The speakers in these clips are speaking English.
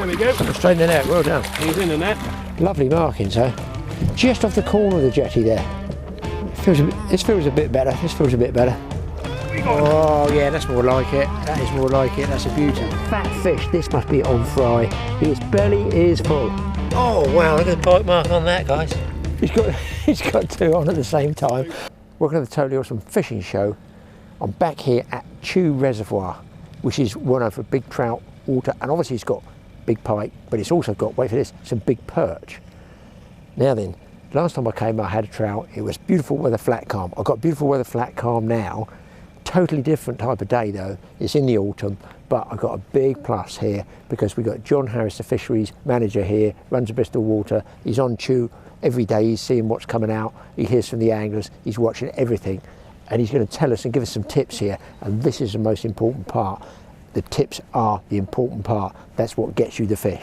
There we go. Straight in the net, well done. He's in the net. Lovely markings, huh? Just off the corner of the jetty there. This feels a bit better. This feels a bit better. Oh yeah, that's more like it. That is more like it. That's a beauty. Fat fish. This must be on fry. His belly is full. Oh wow, look at the bite mark on that, guys. He's got two on at the same time. Welcome to the Totally Awesome Fishing Show. I'm back here at Reservoir, which is one of a big trout water, and obviously it's got big pike, but it's also got, wait for this, some big perch. Now then, last time I came I had a trout. It was beautiful weather flat calm. I've got beautiful weather flat calm now. Totally different type of day though. It's in the autumn, but I've got a big plus here because we've got John Harris, the fisheries manager here, runs the Bristol Water. He's on chew every day. He's seeing what's coming out. He hears from the anglers. He's watching everything, and he's going to tell us and give us some tips here. And this is the most important part. The tips are the important part. That's what gets you the fish.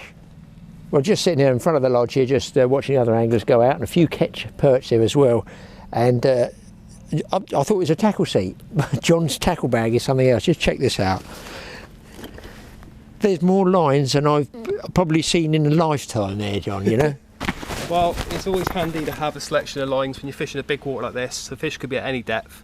Well, just sitting here in front of the lodge here, just watching the other anglers go out, and a few catch perch there as well. And I thought it was a tackle seat, but John's tackle bag is something else. Just check this out. There's more lines than I've probably seen in a lifetime there, John, you know? Well, it's always handy to have a selection of lines when you're fishing a big water like this. The fish could be at any depth.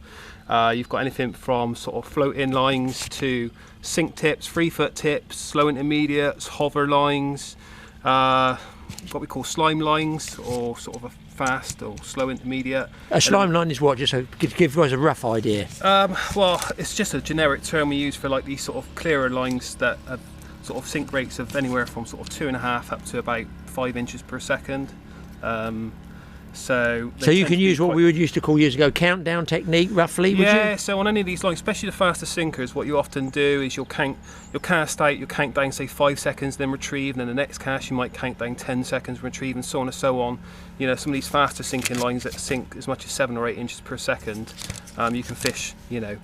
You've got anything from sort of floating lines to sink tips, 3-foot tips, slow intermediates, hover lines, what we call slime lines, or sort of a fast or slow intermediate. A slime line is what? Just to give you guys a rough idea. Well, it's just a generic term we use for like these sort of clearer lines that have sort of sink rates of anywhere from sort of 2.5 up to about 5 inches per second. So you can use what we would used to call years ago countdown technique, roughly, would you? Yeah, so on any of these lines, especially the faster sinkers, what you often do is you'll cast out, you'll count down say 5 seconds, then retrieve, and then the next cast you might count down 10 seconds, retrieve, and so on and so on. You know, some of these faster sinking lines that sink as much as 7 or 8 inches per second, you can fish, you know,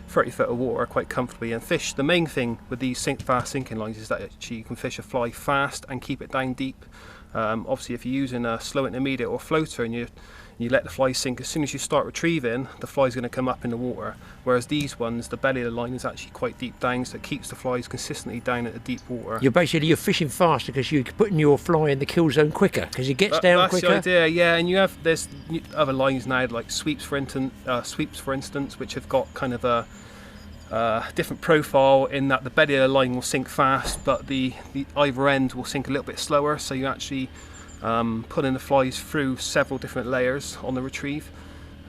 30 foot of water quite comfortably and fish. The main thing with these fast sinking lines is that actually you can fish a fly fast and keep it down deep. Obviously if you're using a slow intermediate or floater and you let the fly sink, as soon as you start retrieving, the fly's going to come up in the water, whereas these ones, the belly of the line is actually quite deep down, so it keeps the flies consistently down at the deep water. You're fishing faster because you're putting your fly in the kill zone quicker because it gets down quicker. That's the idea, yeah. And there's other lines now like sweeps for instance, which have got kind of a different profile in that the belly of the line will sink fast, but the either end will sink a little bit slower, so you actually putting the flies through several different layers on the retrieve.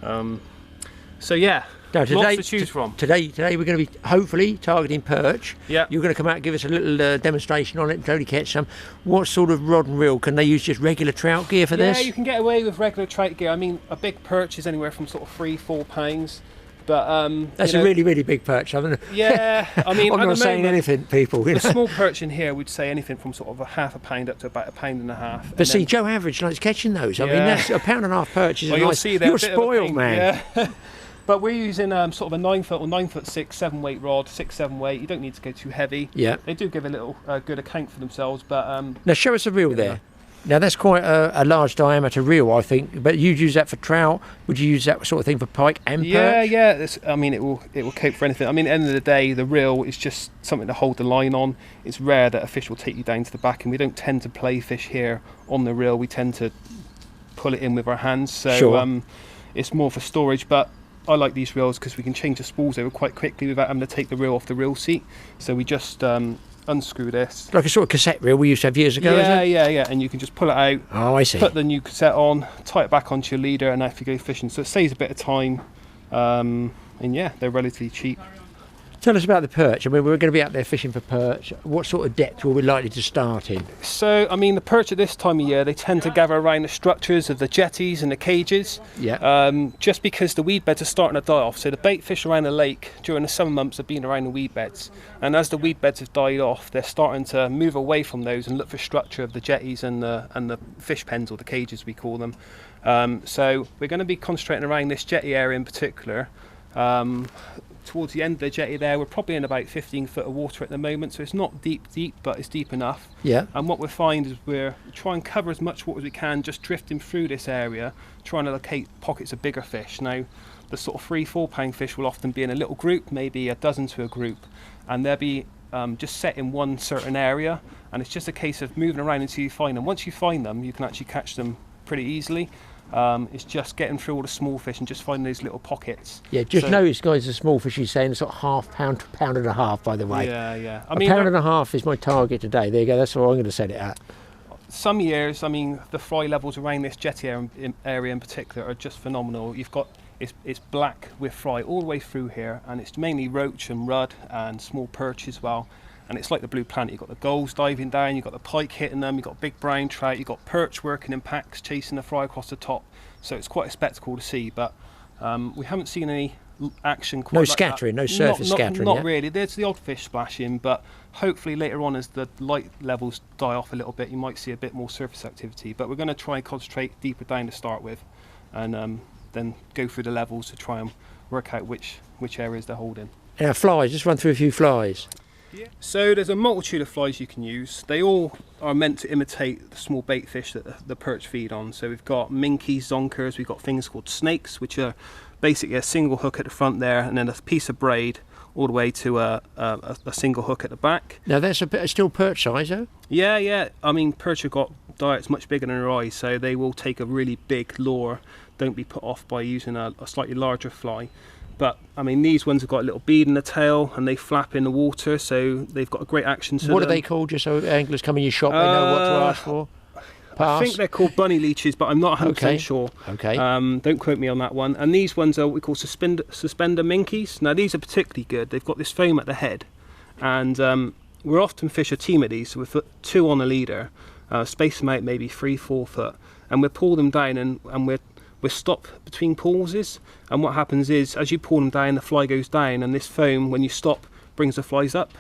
So yeah, lots to choose from. Today we're going to be hopefully targeting perch. Yeah. You're going to come out and give us a little demonstration on it, totally catch some. What sort of rod and reel? Can they use just regular trout gear for this? Yeah, you can get away with regular trout gear. I mean, a big perch is anywhere from sort of 3-4 pounds. But that's a really, really big perch, haven't it? Yeah, I mean, I'm not saying anything, people. The small perch in here, we'd say anything from sort of a ½ a pound up to about 1.5 pounds. But see, Joe Average likes catching those. I mean, that's £1.5 perch is well, a nice. You're spoiled, man. Yeah. But we're using sort of a 9-foot or 9'6", 7-weight rod, 6-7 weight. You don't need to go too heavy. Yeah. They do give a little good account for themselves, but now show us a reel there. Now that's quite a large diameter reel, I think. But you'd use that for trout. Would you use that sort of thing for pike and perch? Yeah. I mean, it will cope for anything. I mean, at the end of the day, the reel is just something to hold the line on. It's rare that a fish will take you down to the back, and we don't tend to play fish here on the reel. We tend to pull it in with our hands. So sure. It's more for storage, but I like these reels because we can change the spools over quite quickly without having to take the reel off the reel seat. So we just unscrew this. Like a sort of cassette reel we used to have years ago, yeah, is it? Yeah, and you can just pull it out. Oh, I see. Put the new cassette on, tie it back onto your leader, and off you go fishing. So it saves a bit of time, and yeah, they're relatively cheap. Tell us about the perch. I mean, we're going to be out there fishing for perch. What sort of depth were we likely to start in? So, I mean, the perch at this time of year, they tend to gather around the structures of the jetties and the cages. Yeah. Just because the weed beds are starting to die off. So the bait fish around the lake during the summer months have been around the weed beds. And as the weed beds have died off, they're starting to move away from those and look for structure of the jetties and the fish pens, or the cages we call them. So we're going to be concentrating around this jetty area in particular. Towards the end of the jetty there, we're probably in about 15 foot of water at the moment, so it's not deep, but it's deep enough. Yeah. And what we find is we're trying to cover as much water as we can, just drifting through this area, trying to locate pockets of bigger fish. Now, the sort of 3-4 pound fish will often be in a little group, maybe a dozen to a group, and they'll be just set in one certain area, and it's just a case of moving around until you find them. Once you find them, you can actually catch them pretty easily. It's just getting through all the small fish and just finding those little pockets. Yeah, just notice, guys, the small fish he's saying it's sort of half pound to pound and a half, by the way. Yeah. I mean, a pound and a half is my target today. There you go, that's what I'm going to set it at. Some years, I mean, the fly levels around this jetty area in particular are just phenomenal. You've got, it's black with fly all the way through here, and it's mainly roach and rudd and small perch as well. And it's like the Blue Planet. You've got the gulls diving down, you've got the pike hitting them, you've got big brown trout, you've got perch working in packs chasing the fry across the top. So it's quite a spectacle to see, but we haven't seen any action quite no like scattering, that. no surface scattering Not yet. really. There's the odd fish splashing, but hopefully later on as the light levels die off a little bit, you might see a bit more surface activity. But we're going to try and concentrate deeper down to start with, and then go through the levels to try and work out which areas they're holding. Now flies, just run through a few flies. Yeah. So there's a multitude of flies you can use. They all are meant to imitate the small bait fish that the perch feed on. So we've got minkies, zonkers, we've got things called snakes, which are basically a single hook at the front there, and then a piece of braid all the way to a single hook at the back. Now that's still perch size, though? Yeah. I mean, perch have got diets much bigger than their eyes, so they will take a really big lure. Don't be put off by using a slightly larger fly. But I mean, these ones have got a little bead in the tail and they flap in the water, so they've got a great action to them. What are they called, just so anglers come in your shop, they know what to ask for? Pass. I think they're called bunny leeches, but I'm not 100% sure. Okay. Don't quote me on that one. And these ones are what we call suspender minkies. Now these are particularly good. They've got this foam at the head, and we often fish a team of these, so we put 2 on a leader, space them out maybe 3-4 foot, and we pull them down, and we're stop between pauses, and what happens is as you pull them down, the fly goes down, and this foam, when you stop, brings the flies up.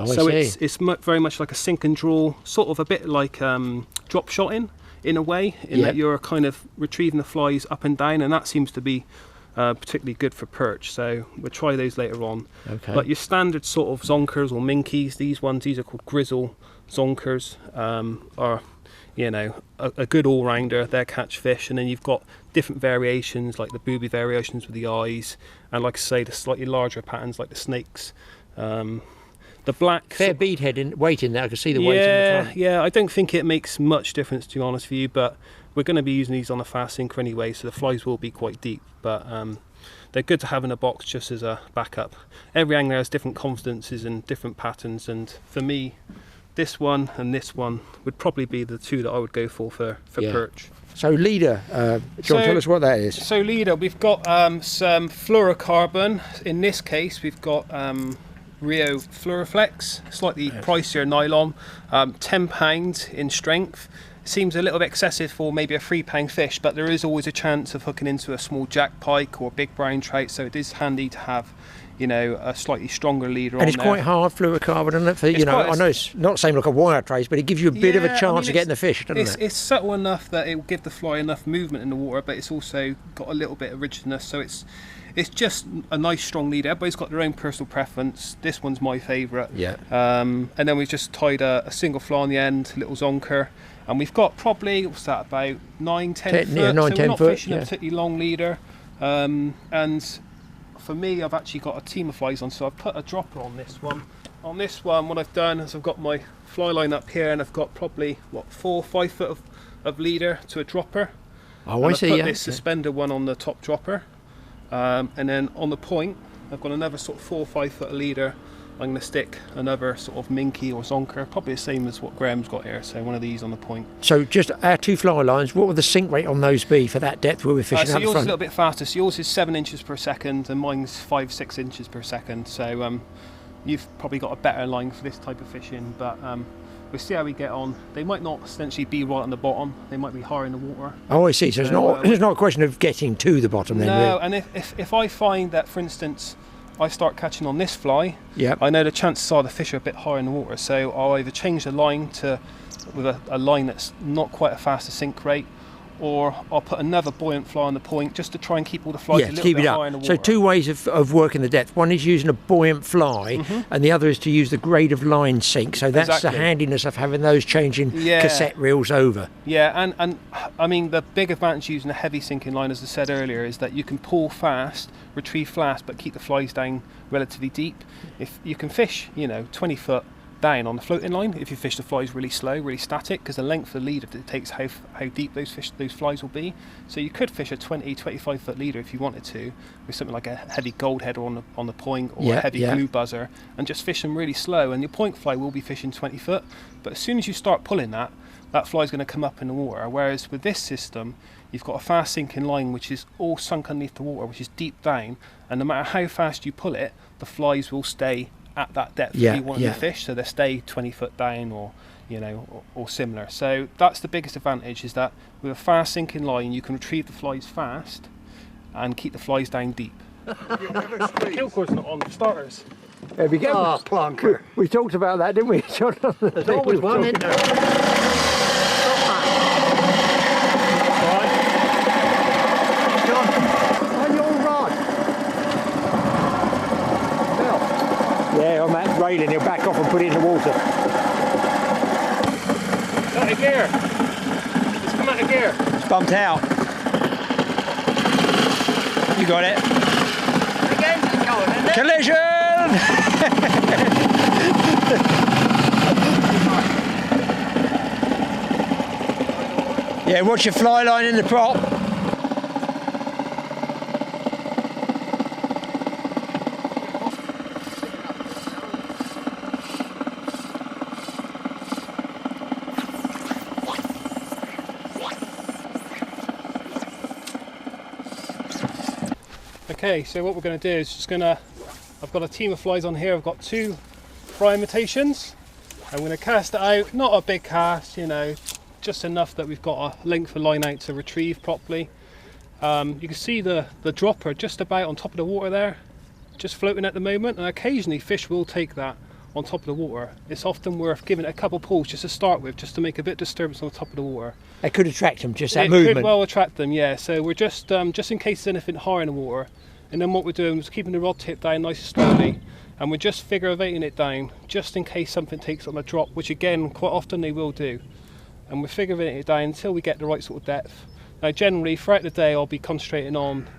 So it's very much like a sink and draw, sort of a bit like drop shotting in a way, in that you're kind of retrieving the flies up and down, and that seems to be particularly good for perch. So we'll try those later on. Okay. But your standard sort of zonkers or minkies, these are called grizzle zonkers, are, you know, a good all-rounder. They're catch fish, and then you've got different variations like the booby variations with the eyes, and like I say, the slightly larger patterns like the snakes. The black fair bead head in weight in there. I can see the weight in the front. Yeah, I don't think it makes much difference, to be honest with you, but we're going to be using these on a fast sinker anyway, so the flies will be quite deep, but they're good to have in a box just as a backup. Every angler has different confidences and different patterns, and for me, this one and this one would probably be the 2 that I would go for perch. So leader, John, tell us what that is. So leader, we've got some fluorocarbon. In this case, we've got Rio Fluoroflex, slightly pricier nylon, £10 in strength. Seems a little bit excessive for maybe a £3 fish, but there is always a chance of hooking into a small jack pike or big brown trout, so it is handy to have, you know, a slightly stronger leader on there. And it's quite hard, fluorocarbon, isn't it? For, you know, I know it's not the same like a wire trace, but it gives you a bit of a chance of getting the fish, doesn't it? It's subtle enough that it will give the fly enough movement in the water, but it's also got a little bit of rigidness, so it's just a nice strong leader. Everybody's got their own personal preference. This one's my favourite. Yeah. And then we've just tied a single fly on the end, a little zonker, and we've got probably, what's that, about 9-10 foot. Yeah, 9-10 so we're not foot, fishing a particularly long leader. And for me, I've actually got a team of flies on, so I've put a dropper on this one. On this one, what I've done is I've got my fly line up here, and I've got probably 4 or 5 foot of leader to a dropper. Oh, and I see. I've put this suspender one on the top dropper, and then on the point, I've got another sort of 4 or 5 foot of leader. I'm going to stick another sort of minky or zonker, probably the same as what Graham's got here, so one of these on the point. So just our 2 fly lines, what would the sink rate on those be for that depth where we're fishing so out the yours front? is a little bit faster, so yours is 7 inches per second and mine's 5-6 inches per second, so you've probably got a better line for this type of fishing, but we'll see how we get on. They might not essentially be right on the bottom, they might be higher in the water. Oh, I see, so it's not a question of getting to the bottom then, no, really. and if I find that, for instance, I start catching on this fly, yep. I know the chances are the fish are a bit higher in the water, so I'll either change the line with a line that's not quite a faster sink rate, or I'll put another buoyant fly on the point just to try and keep all the flies a little keep bit it higher in the up. water. So two ways of working the depth. One is using a buoyant fly, and the other is to use the grade of line sink. So that's Exactly. the handiness of having those changing cassette reels over. Yeah, and I mean the big advantage using a heavy sinking line, as I said earlier, is that you can pull fast, retrieve fast, but keep the flies down relatively deep. If you can fish, 20 foot down on the floating line, if you fish the flies really slow, really static, because the length of the leader dictates how deep those flies will be. So you could fish a 20-25 foot leader if you wanted to, with something like a heavy gold header on the point, or a heavy glue buzzer, and just fish them really slow, and your point fly will be fishing 20 foot. But as soon as you start pulling that fly is going to come up in the water. Whereas with this system, you've got a fast sinking line which is all sunk underneath the water, which is deep down, and no matter how fast you pull it, the flies will stay at that depth that you want to fish, so they stay 20 foot down, or or similar. So that's the biggest advantage, is that with a fast sinking line you can retrieve the flies fast and keep the flies down deep. Kill cord's not on, for starters. There we go. Oh, plonker. We talked about that, didn't we? There's always one, isn't there? On your rod. Yeah, on that railing, he'll back off and put it in the water. Out of gear. It's come out of gear. It's bumped out. You got it. Again, it's going, isn't it? Collision! Yeah, watch your fly line in the prop. Okay, so what we're going to do is I've got a team of flies on here. I've got 2 fry imitations. I'm going to cast it out, not a big cast, just enough that we've got a length of line out to retrieve properly. You can see the dropper just about on top of the water there, just floating at the moment, and occasionally fish will take that on top of the water. It's often worth giving it a couple pulls just to start with, just to make a bit of disturbance on the top of the water. It could attract them, just that It movement. could well attract them, yeah. So we're just in case there's anything higher in the water, and then what we're doing is keeping the rod tip down nice and slowly, and we're just figure eighting it down, just in case something takes on a drop, which again, quite often they will do. And we're figure eighting it down until we get the right sort of depth. Now generally, throughout the day, I'll be concentrating on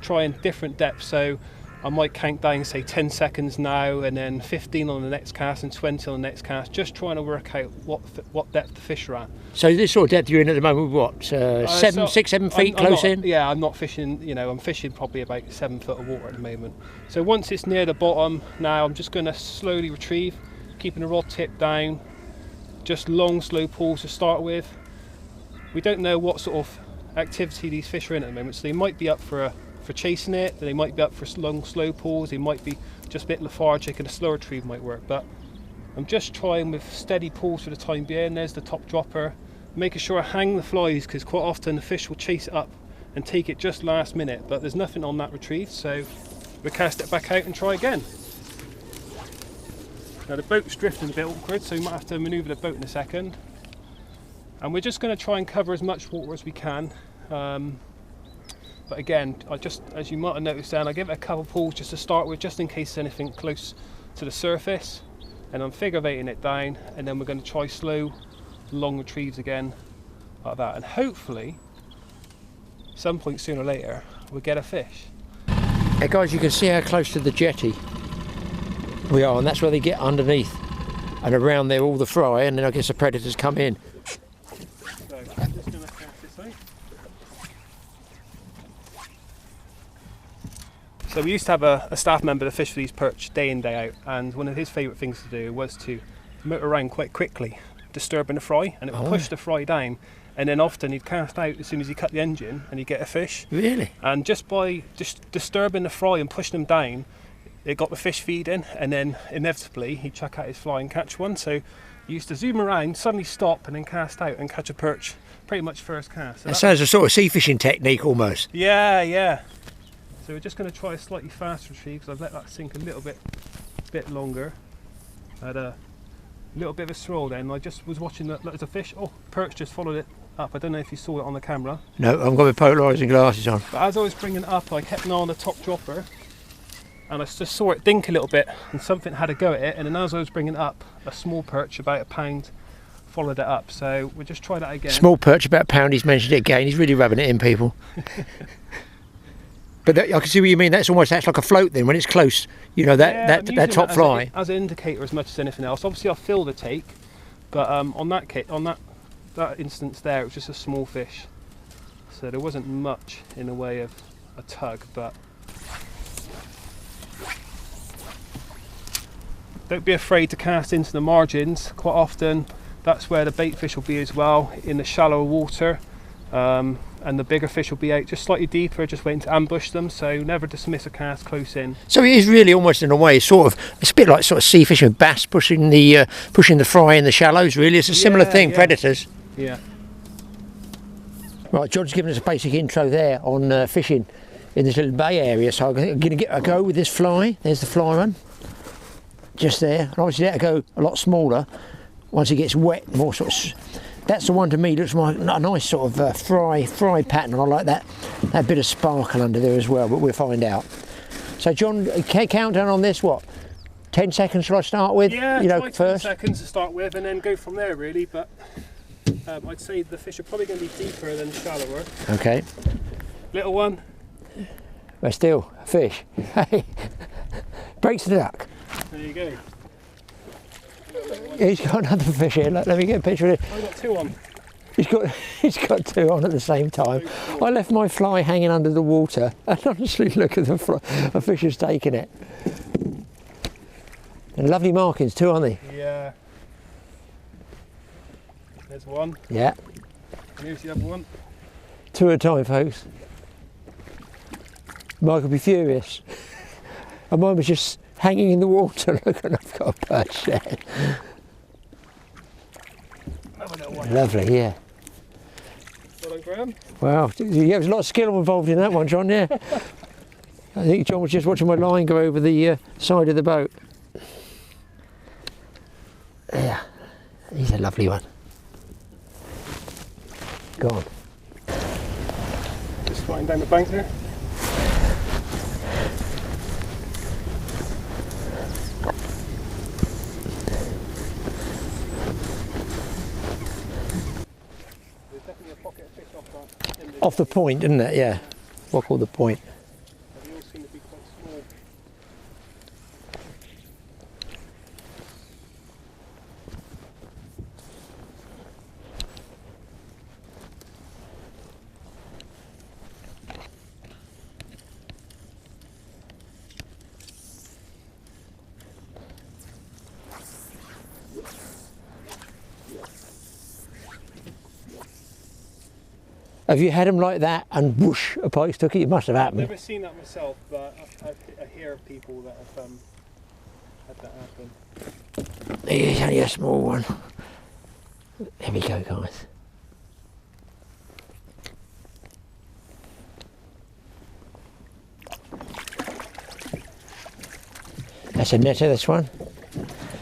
trying different depths, so I might count down, say 10 seconds now, and then 15 on the next cast, and 20 on the next cast, just trying to work out what depth the fish are at. So this sort of depth you're in at the moment, what, 6, 7 feet close in? Yeah, I'm not fishing, I'm fishing probably about 7 foot of water at the moment. So once it's near the bottom, now I'm just going to slowly retrieve, keeping the rod tip down, just long, slow pulls to start with. We don't know what sort of activity these fish are in at the moment, so they might be up for chasing it, they might be up for long, slow pulls, they might be just a bit lethargic, and a slow retrieve might work. But I'm just trying with steady pulls for the time being. There's the top dropper, making sure I hang the flies, because quite often the fish will chase it up and take it just last minute, but there's nothing on that retrieve, so we'll cast it back out and try again. Now the boat's drifting a bit awkward, so we might have to manoeuvre the boat in a second, and we're just going to try and cover as much water as we can. But again, as you might have noticed then, I give it a couple pulls just to start with, just in case there's anything close to the surface, and I'm figure eighting it down, and then we're going to try slow, long retrieves again, like that, and hopefully, some point sooner or later, we'll get a fish. Hey guys, you can see how close to the jetty we are, and that's where they get underneath, and around there all the fry, and then I guess the predators come in. So, I'm just going to cast this out. So we used to have a staff member that fished for these perch day in, day out, and one of his favourite things to do was to motor around quite quickly, disturbing the fry, and it would push the fry down, and then often he'd cast out as soon as he cut the engine and he'd get a fish. Really? And just by disturbing the fry and pushing them down, it got the fish feeding, and then inevitably he'd chuck out his fly and catch one. So he used to zoom around, suddenly stop, and then cast out and catch a perch pretty much first cast. So that sounds a sort of sea fishing technique almost. Yeah, yeah. So we're just going to try a slightly faster retrieve, because I've let that sink a little bit longer. I had a little bit of a swirl then, I just was watching there's a fish. Oh, perch just followed it up. I don't know if you saw it on the camera. No, I've got my polarising glasses on. But as I was bringing it up, I kept an eye on the top dropper, and I just saw it dink a little bit, and something had a go at it. And then as I was bringing it up, a small perch, about a pound, followed it up. So we'll just try that again. Small perch, about a pound. He's mentioned it again. He's really rubbing it in, people. But I can see what you mean. That's like a float then when it's close. You know that top fly. As an indicator as much as anything else. Obviously, I'll fill the take, but on that instance there, it was just a small fish. So there wasn't much in the way of a tug, but don't be afraid to cast into the margins. Quite often, that's where the bait fish will be as well, in the shallower water. And the bigger fish will be out just slightly deeper, just waiting to ambush them. So never dismiss a cast close in. So it is really almost in a way, it's a bit like sort of sea fishing with bass pushing the fry in the shallows. Really, it's a similar thing. Yeah. Predators. Yeah. Right, John's given us a basic intro there on fishing in this little bay area. So I'm going to get a go with this fly. There's the fly run, just there. And obviously that'll go a lot smaller once it gets wet. More sort of. That's the one to me, looks like a nice sort of fry pattern. I like that bit of sparkle under there as well, but we'll find out. So John, countdown on this, what? 10 seconds shall I start with? Yeah, first? 10 seconds to start with and then go from there really, but I'd say the fish are probably going to be deeper than shallower. Okay. Little one. But still, a fish. Hey, breaks the duck. There you go. He's got another fish here. Let me get a picture of it. I've got two on. He's got two on at the same time. I left my fly hanging under the water, and honestly, look at the fly. A fish has taken it. And lovely markings too, aren't they? Yeah. There's one. Yeah. And here's the other one. Two at a time, folks. Mike will be furious. And mine was just hanging in the water. Look, and I've got a perch there. Lovely, yeah. Well done, Graham. Wow, yeah, there's a lot of skill involved in that one, John, yeah. I think John was just watching my line go over the side of the boat. Yeah, he's a lovely one. Go on. Just flying down the bank there. Off the point, isn't it? Yeah. What called the point? They all seem to be quite small. Have you had them like that and whoosh, a pike took it? You must have happened. I've never seen that myself, but I hear of people that have had that happen. It's only a small one. There we go, guys. That's a netter, this one.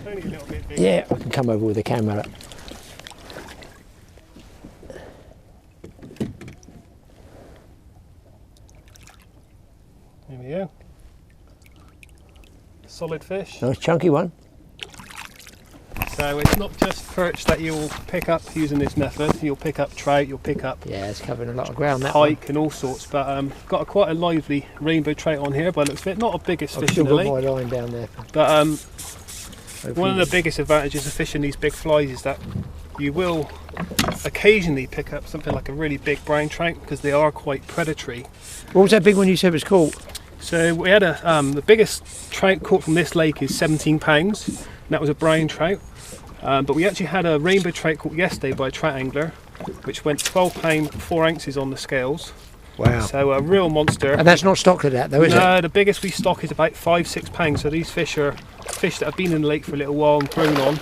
Only a little bit bigger. Yeah, I can come over with the camera. There we go. Solid fish. Nice chunky one. So it's not just perch that you'll pick up using this method. You'll pick up trout, you'll pick up Yeah, it's covering a lot of ground, that one. pike and all sorts. But got quite a lively rainbow trout on here by the looks of it. Not the biggest I've fish still in the got lake, my line down there. but one of the biggest advantages of fishing these big flies is that you will occasionally pick up something like a really big brown trout because they are quite predatory. What was that big one you said was caught? So we had the biggest trout caught from this lake is 17 pounds, and that was a brown trout. But we actually had a rainbow trout caught yesterday by a trout angler, which went 12 pound 4 ounces on the scales. Wow. So a real monster. And that's not stocked at that though, is it? No, the biggest we stock is about 5-6 pounds. So these fish are fish that have been in the lake for a little while and grown on.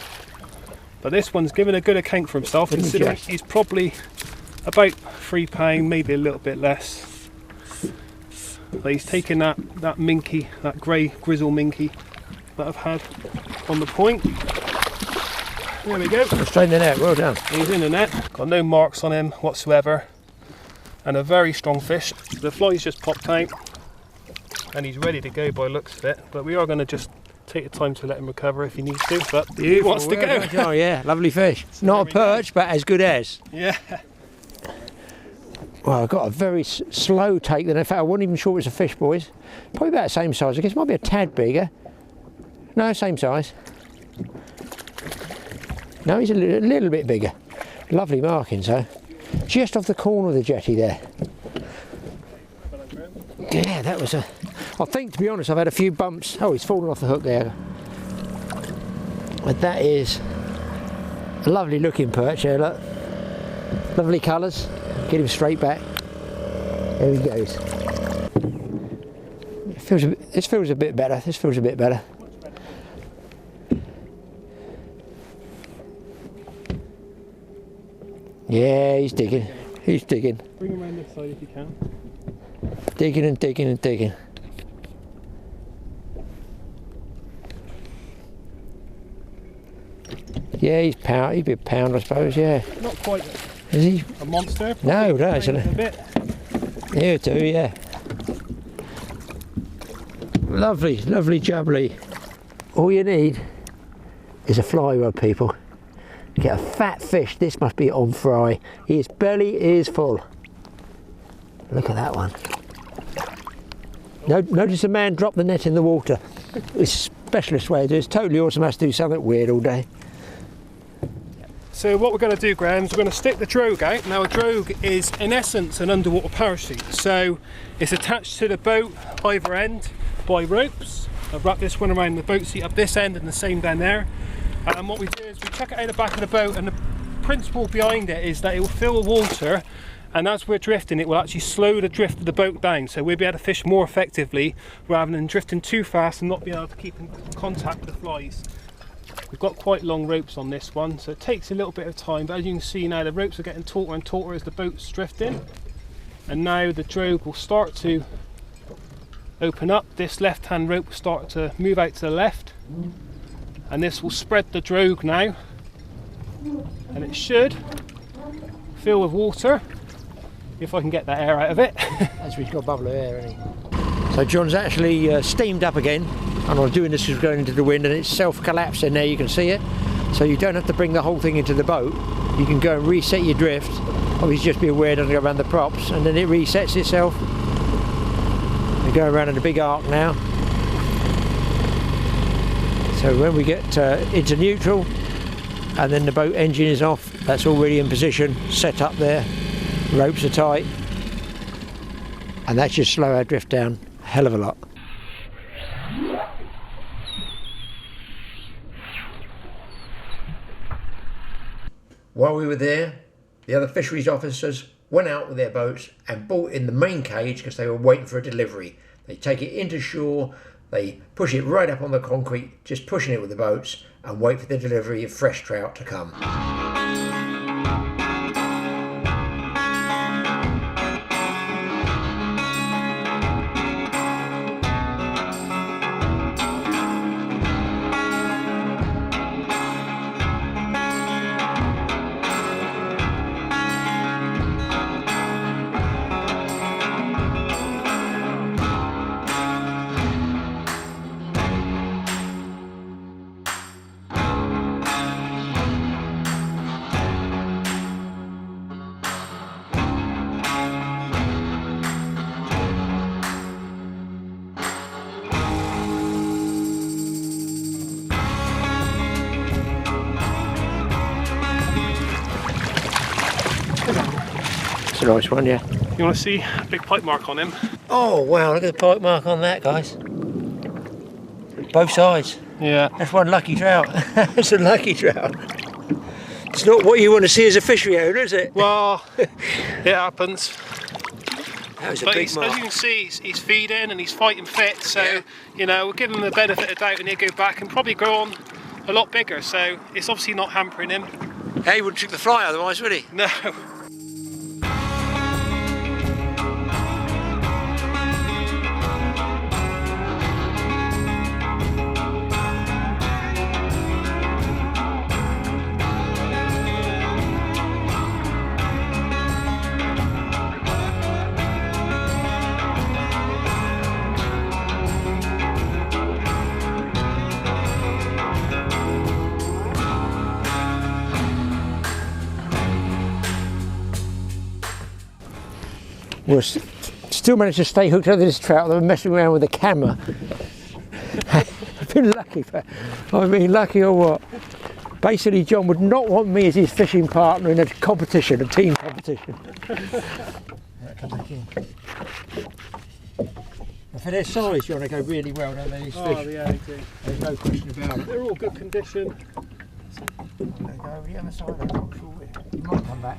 But this one's given a good account for himself, considering he's probably about £3, maybe a little bit less. But he's taken that minky, that grey grizzle minky that I've had on the point. There we go. Straight in the net, well done. He's in the net. Got no marks on him whatsoever. And a very strong fish. The fly's just popped out. And he's ready to go by looks of it. But we are going to just take the time to let him recover if he needs to. But he wants to go. Oh yeah, lovely fish. Not a perch, but as good as. Yeah. Well, I got a very slow take then. In fact, I wasn't even sure it was a fish, boys. Probably about the same size. I guess it might be a tad bigger. No, same size. No, he's a little bit bigger. Lovely markings, though. Just off the corner of the jetty there. Yeah, that was a... I think, to be honest, I've had a few bumps. Oh, he's fallen off the hook there. But that is a lovely looking perch there, look. Lovely colours. Get him straight back. There he goes. This feels a bit better. This feels a bit better. Yeah, he's digging. He's digging. Bring him around this side if you can. Digging and digging and digging. Yeah, he's pound. He'd be a pound, I suppose. Yeah. Not quite. Is he a monster? No, no, it's a bit. Here too, yeah. Lovely, lovely jubbly. All you need is a fly rod, people. Get a fat fish. This must be on fry. His belly is full. Look at that one. Notice the man drop the net in the water. It's a specialist way to do it. It's totally awesome. Has to do something weird all day. So what we're going to do, Graham, is we're going to stick the drogue out. Now a drogue is in essence an underwater parachute. So it's attached to the boat either end by ropes. I've wrapped this one around the boat seat up this end and the same down there. And what we do is we chuck it out the back of the boat, and the principle behind it is that it will fill with water, and as we're drifting it will actually slow the drift of the boat down, so we'll be able to fish more effectively rather than drifting too fast and not being able to keep in contact with the flies. We've got quite long ropes on this one, so it takes a little bit of time, but as you can see now the ropes are getting tauter and tauter as the boat's drifting, and now the drogue will start to open up. This left hand rope will start to move out to the left, and this will spread the drogue now, and it should fill with water if I can get that air out of it. That's we've got a bubble of air, hasn't he? So John's actually steamed up again, and I'm doing this is going into the wind, and it's self-collapsing there, you can see it. So you don't have to bring the whole thing into the boat. You can go and reset your drift. Obviously just be aware it doesn't go around the props, and then it resets itself. We're going around in a big arc now. So when we get into neutral and then the boat engine is off, that's already in position, set up there, ropes are tight, and that should slow our drift down a hell of a lot. While we were there, the other fisheries officers went out with their boats and brought in the main cage because they were waiting for a delivery. They take it into shore, they push it right up on the concrete, just pushing it with the boats, and wait for the delivery of fresh trout to come. It's a nice one, yeah. You want to see a big pipe mark on him? Oh wow, look at the pipe mark on that, guys. Both sides. Yeah. That's one lucky trout. That's a lucky trout. It's not what you want to see as a fishery owner, is it? Well, it happens. That was a But big mark. as you can see, he's feeding and he's fighting fit, so Yeah. you know, we'll give him the benefit of doubt and he'll go back and probably grow on a lot bigger, so it's obviously not hampering him. Hey, he wouldn't trick the fly otherwise, would he? No. was still managed to stay hooked over this trout. They were messing around with the camera. I've been lucky, I mean, lucky or what? Basically, John would not want me as his fishing partner in a competition, a team competition. Come back in. And for their size, John, they go really well, don't they, these fish? Oh, yeah, they do. There's no question about it. They're all good condition. They go over the other side, I'm not sure. You might come back.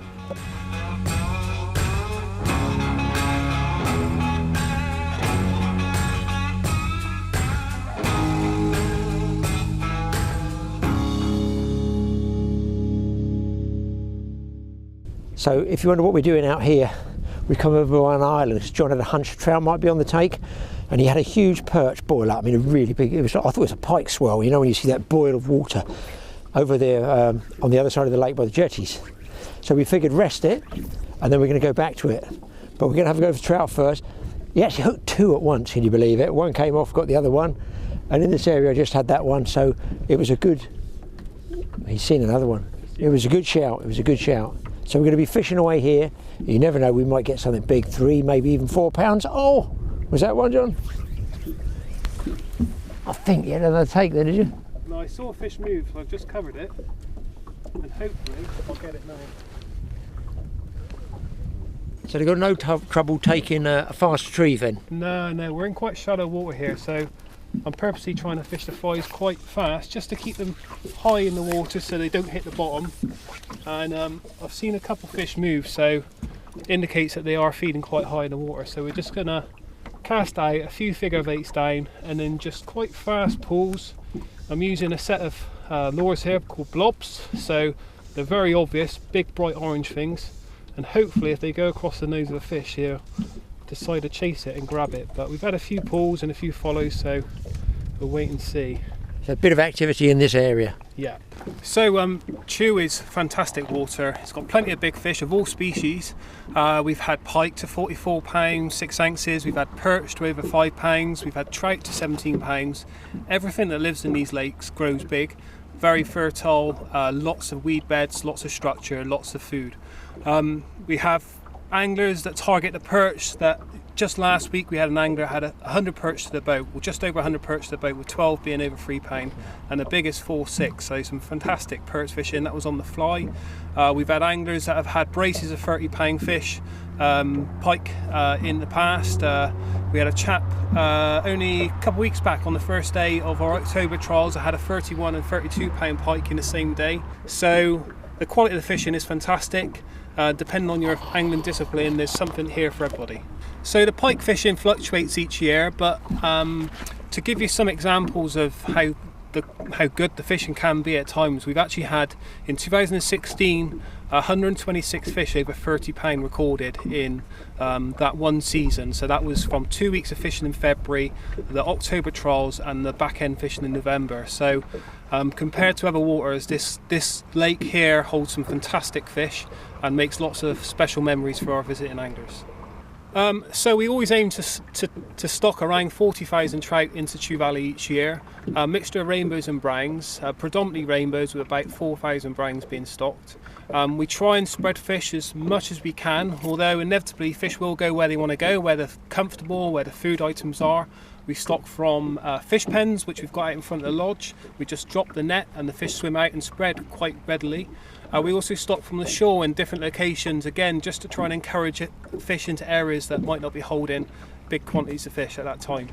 So if you wonder what we're doing out here, we come over on an island because John had a hunch trout might be on the take, and he had a huge perch boil up. I mean, a really big, I thought it was a pike swell, you know, when you see that boil of water over there on the other side of the lake by the jetties. So we figured rest it, and then we're going to go back to it. But we're going to have a go for trout first. He actually hooked two at once, can you believe it? One came off, got the other one, and in this area I just had that one, so it was a good, he's seen another one. It was a good shout, it was a good shout. So we're going to be fishing away here. You never know, we might get something big, 3, maybe even 4 pounds. Oh, was that one, John? I think you had another take there, did you? No, I saw a fish move, so I've just covered it, and hopefully I'll get it now. So they've got no trouble taking a fast retrieve then? No, we're in quite shallow water here, so I'm purposely trying to fish the flies quite fast just to keep them high in the water so they don't hit the bottom. And I've seen a couple fish move, so it indicates that they are feeding quite high in the water. So we're just gonna cast out a few figure of 8s down and then just quite fast pulls. I'm using a set of lures here called blobs, so they're very obvious, big bright orange things, and hopefully if they go across the nose of the fish here, decide to chase it and grab it. But we've had a few pulls and a few follows, so we'll wait and see. So a bit of activity in this area. Yeah. So Chew is fantastic water. It's got plenty of big fish of all species. We've had pike to 44 pounds, 6 ounces. We've had perch to over 5 pounds. We've had trout to 17 pounds. Everything that lives in these lakes grows big. Very fertile, lots of weed beds, lots of structure, lots of food. We have anglers that target the perch. That just last week we had an angler had 100 perch to the boat, well just over 100 perch to the boat, with 12 being over 3 pound, and the biggest 4-6. So some fantastic perch fishing. That was on the fly. We've had anglers that have had braces of 30-pound fish, pike in the past. We had a chap only a couple of weeks back on the first day of our October trials that had a 31 and 32-pound pike in the same day. So the quality of the fishing is fantastic. Depending on your angling discipline, there's something here for everybody. So the pike fishing fluctuates each year, but to give you some examples of how good the fishing can be at times, we've actually had in 2016 126 fish over 30 pound recorded in that one season. So that was from 2 weeks of fishing in February, the October trials, and the back end fishing in November. So compared to other waters, this lake here holds some fantastic fish and makes lots of special memories for our visiting anglers. So we always aim to stock around 40,000 trout into Chew Valley each year. A mixture of rainbows and browns, predominantly rainbows, with about 4,000 browns being stocked. We try and spread fish as much as we can, although inevitably fish will go where they want to go, where they're comfortable, where the food items are. We stock from fish pens, which we've got out in front of the lodge. We just drop the net and the fish swim out and spread quite readily. We also stock from the shore in different locations, again just to try and encourage fish into areas that might not be holding big quantities of fish at that time.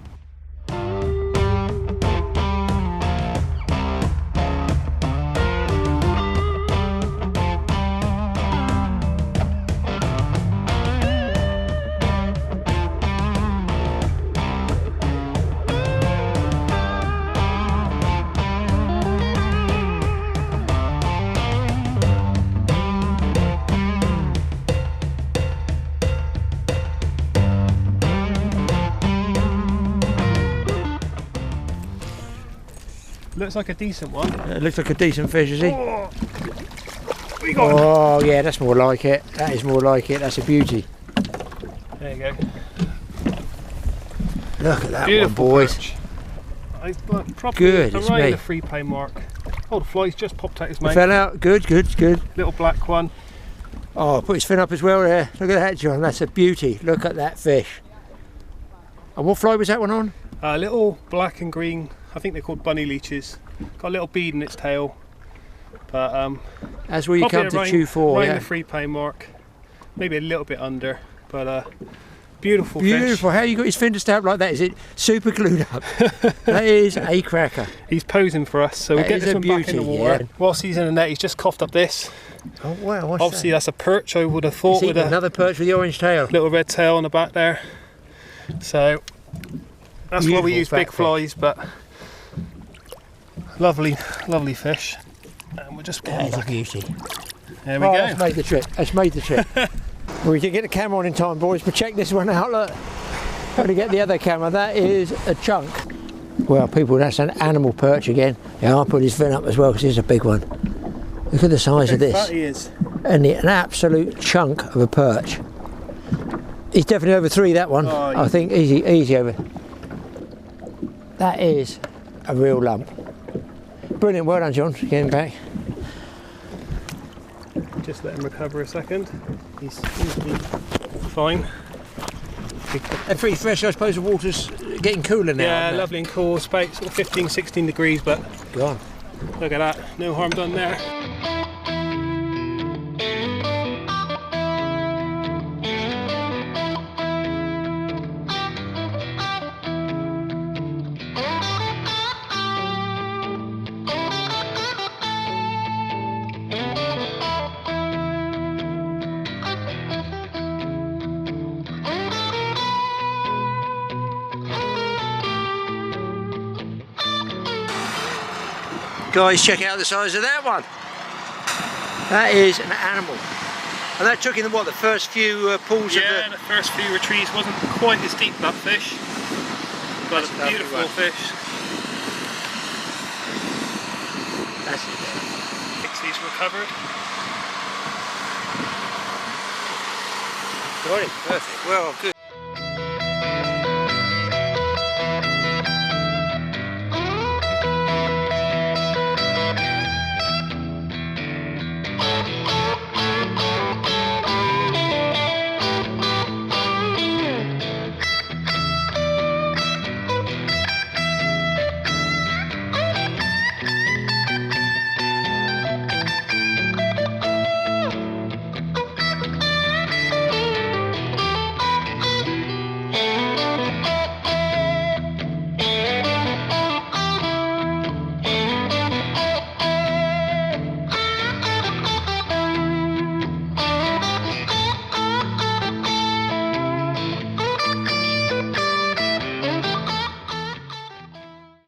Looks like a decent one. It looks like a decent fish, is he? Oh, we got him. Oh yeah, that's more like it. That is more like it. That's a beauty. There you go. Look at that Beautiful one, boys. perch. Probably Good, it's around me. the 3 pound mark. Oh, the fly's just popped out his It mouth. fell out. Good, good, good. Little black one. Oh, put his fin up as well there. Look at that, John. That's a beauty. Look at that fish. And what fly was that one on? A little black and green, I think they're called bunny leeches. Got a little bead in its tail. But that's where you come to chew for, right in the 3 pound mark. Maybe a little bit under, but beautiful fish. Beautiful. How you got his fin to stay up like that? Is it super glued up? That is a cracker. He's posing for us, so we'll get this one back in the water. Yeah. Whilst he's in the net, he's just coughed up this. Oh wow, what's Obviously that? That's a perch, I would have thought, with another perch with the orange tail. Little red tail on the back there. So that's why we use big flies, but lovely, lovely fish. And we'll just That is a beauty. There we go. That's made the trip. That's made the trip. Well, we can get the camera on in time, boys, but check this one out. Look, got to get the other camera. That is a chunk. Well, people, that's an animal perch again. Yeah, I'll put his fin up as well because it's a big one. Look at the size of this. Fat he is. And an absolute chunk of a perch. He's definitely over 3, that one. Oh, I think easy over. That is a real lump. Brilliant, well done, John, getting back. Just let him recover a second. He's fine. And pretty fresh, I suppose the water's getting cooler now. Yeah, lovely and cool. It's about sort of 15, 16 degrees, but Go on. look at that. No harm done there. Guys, check out the size of that one. That is an animal. And that took in the, what, the first few pulls of Yeah, the first few retrieves wasn't quite as deep, that fish. But That's a a lovely beautiful one. fish. That's He's recovered. got it, perfect. Well, good.